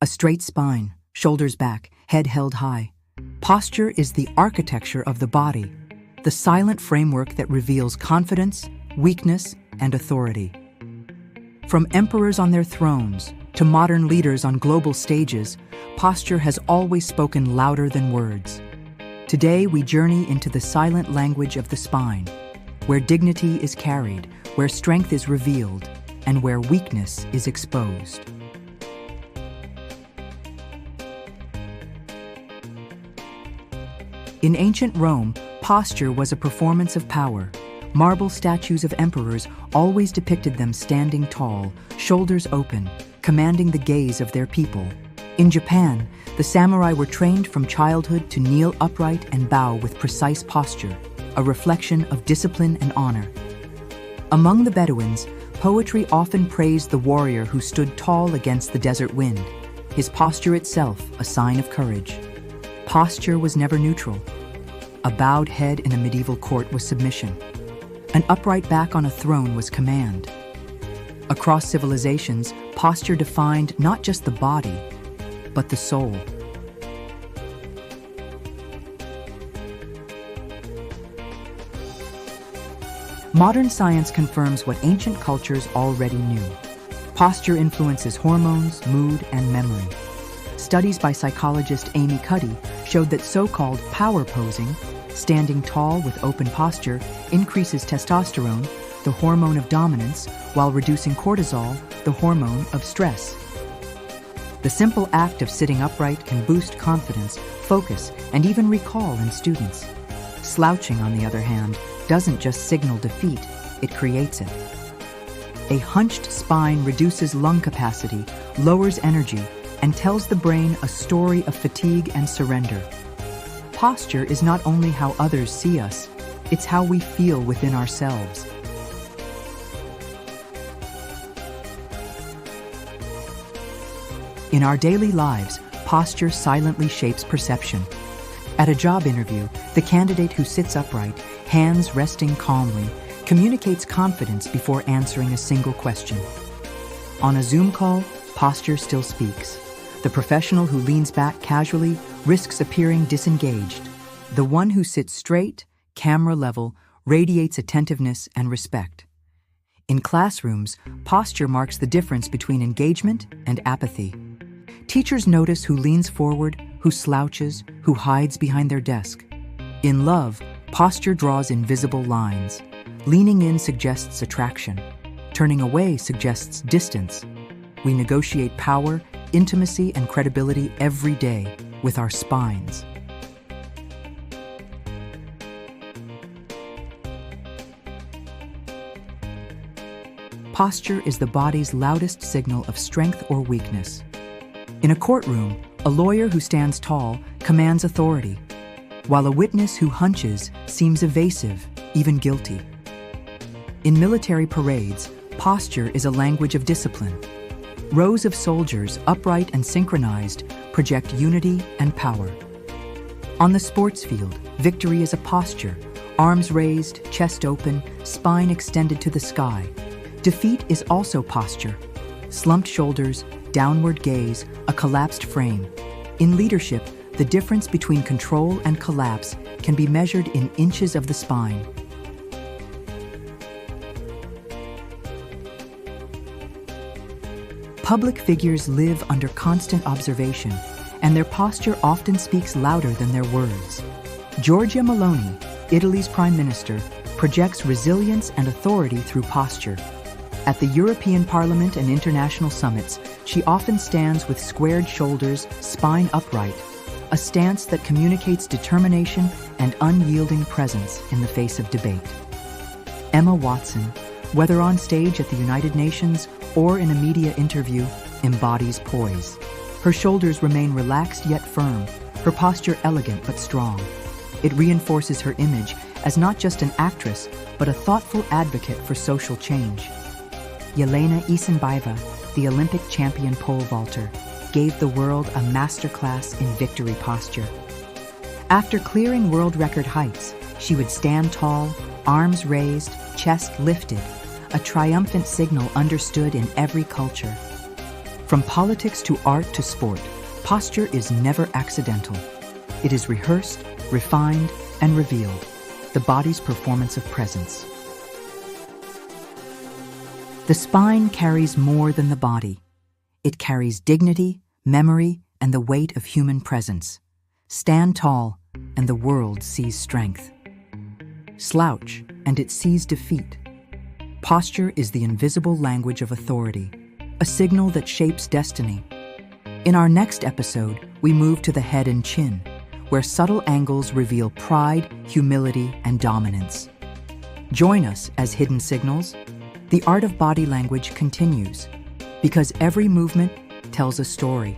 A straight spine, shoulders back, head held high. Posture is the architecture of the body, the silent framework that reveals confidence, weakness, and authority. From emperors on their thrones to modern leaders on global stages, posture has always spoken louder than words. Today, we journey into the silent language of the spine, where dignity is carried, where strength is revealed, and where weakness is exposed. In ancient Rome, posture was a performance of power. Marble statues of emperors always depicted them standing tall, shoulders open, commanding the gaze of their people. In Japan, the samurai were trained from childhood to kneel upright and bow with precise posture, a reflection of discipline and honor. Among the Bedouins, poetry often praised the warrior who stood tall against the desert wind, his posture itself a sign of courage. Posture was never neutral. A bowed head in a medieval court was submission. An upright back on a throne was command. Across civilizations, posture defined not just the body, but the soul. Modern science confirms what ancient cultures already knew. Posture influences hormones, mood, and memory. Studies by psychologist Amy Cuddy showed that so-called power posing, standing tall with open posture, increases testosterone, the hormone of dominance, while reducing cortisol, the hormone of stress. The simple act of sitting upright can boost confidence, focus, and even recall in students. Slouching, on the other hand, doesn't just signal defeat, it creates it. A hunched spine reduces lung capacity, lowers energy, and tells the brain a story of fatigue and surrender. Posture is not only how others see us, it's how we feel within ourselves. In our daily lives, posture silently shapes perception. At a job interview, the candidate who sits upright, hands resting calmly, communicates confidence before answering a single question. On a Zoom call, posture still speaks. The professional who leans back casually risks appearing disengaged. The one who sits straight, camera level, radiates attentiveness and respect. In classrooms, posture marks the difference between engagement and apathy. Teachers notice who leans forward, who slouches, who hides behind their desk. In love, posture draws invisible lines. Leaning in suggests attraction. Turning away suggests distance. We negotiate power, intimacy, and credibility every day with our spines. Posture is the body's loudest signal of strength or weakness. In a courtroom, a lawyer who stands tall commands authority, while a witness who hunches seems evasive, even guilty. In military parades, posture is a language of discipline. Rows of soldiers, upright and synchronized, project unity and power. On the sports field, victory is a posture, arms raised, chest open, spine extended to the sky. Defeat is also posture, slumped shoulders, downward gaze, a collapsed frame. In leadership, the difference between control and collapse can be measured in inches of the spine. Public figures live under constant observation, and their posture often speaks louder than their words. Giorgia Meloni, Italy's Prime Minister, projects resilience and authority through posture. At the European Parliament and international summits, she often stands with squared shoulders, spine upright, a stance that communicates determination and unyielding presence in the face of debate. Emma Watson, whether on stage at the United Nations or in a media interview, embodies poise. Her shoulders remain relaxed yet firm, her posture elegant but strong. It reinforces her image as not just an actress, but a thoughtful advocate for social change. Yelena Isinbaeva, the Olympic champion pole vaulter, gave the world a masterclass in victory posture. After clearing world record heights, she would stand tall, arms raised, chest lifted, a triumphant signal understood in every culture. From politics to art to sport, posture is never accidental. It is rehearsed, refined, and revealed, the body's performance of presence. The spine carries more than the body. It carries dignity, memory, and the weight of human presence. Stand tall, and the world sees strength. Slouch, and it sees defeat. Posture is the invisible language of authority, a signal that shapes destiny. In our next episode, we move to the head and chin, where subtle angles reveal pride, humility, and dominance. Join us as Hidden Signals. The art of body language continues, because every movement tells a story.